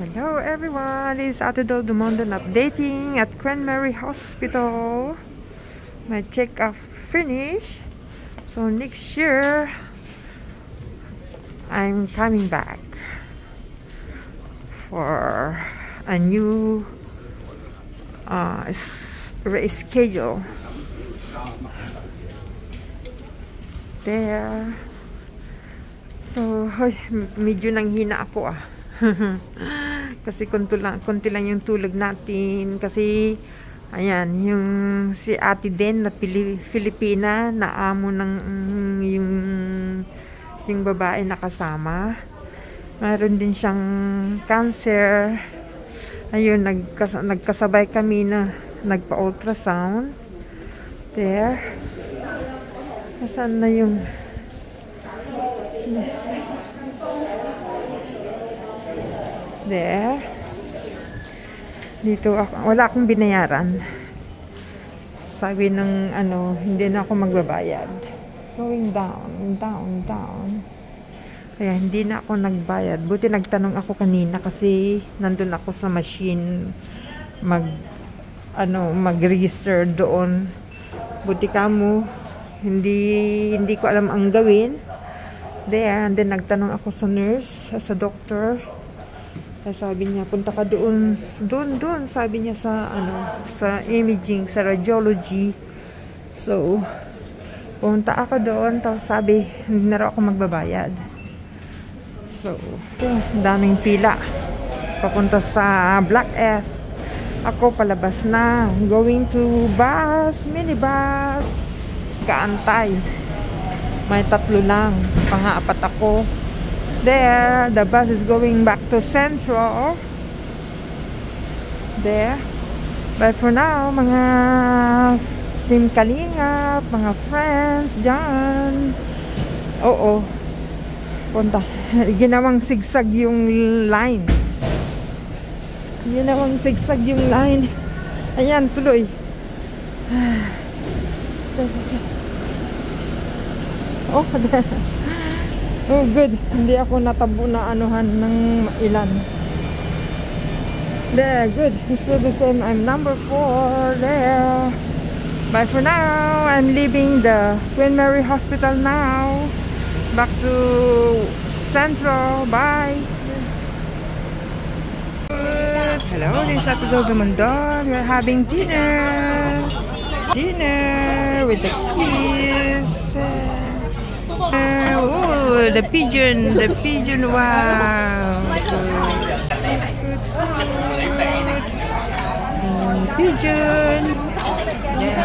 Hello everyone, this is Ate Dol Dumondon updating at Queen Mary Hospital. My check-up finished. So next year, I'm coming back for a new reschedule. There. So, medyo nanghina ako kasi konti lang yung tulog natin. Kasi, ayan, yung si Ate Den na Filipina na amo ng yung babae na kasama. Mayroon din siyang cancer. Ayun, nagkasabay kami na nagpa-ultrasound. There. Nasaan na yung there. Dito ako, wala akong binayaran. Sabi ng hindi na ako magbabayad. Going down, down, down. Kaya hindi na ako nagbayad. Buti nagtanong ako kanina kasi nandun ako sa machine mag-register doon. Buti kamo hindi ko alam ang gawin. And then nagtanong ako sa nurse, sa doctor. Kaya sabi niya, punta ka doon, sabi niya sa imaging, sa radiology. So, punta ako doon, tapos sabi, hindi na raw ako magbabayad. So, daming pila. Papunta sa Black S. Ako palabas na. Going to bus, minibus. Kaantay. May 3 lang. Pang-apat ako. There, the bus is going back to Central. There. But for now, mga Team Kalingap, mga friends dyan. Oo. Punta. Ginawang sigsag yung line. Ginawang sigsag yung line. Ayan, tuloy. Oh, oh, good. Hindi ako natabo na anuhan ng ilan. There, good. It's still the same. I'm number 4. There. But for now, I'm leaving the Queen Mary Hospital now. Back to Central. Bye. Good. Hello, this is Ate Dol Dumondon. We're having dinner. Dinner with the kids. Oh, the pigeon, wow. Pigeon. Yeah,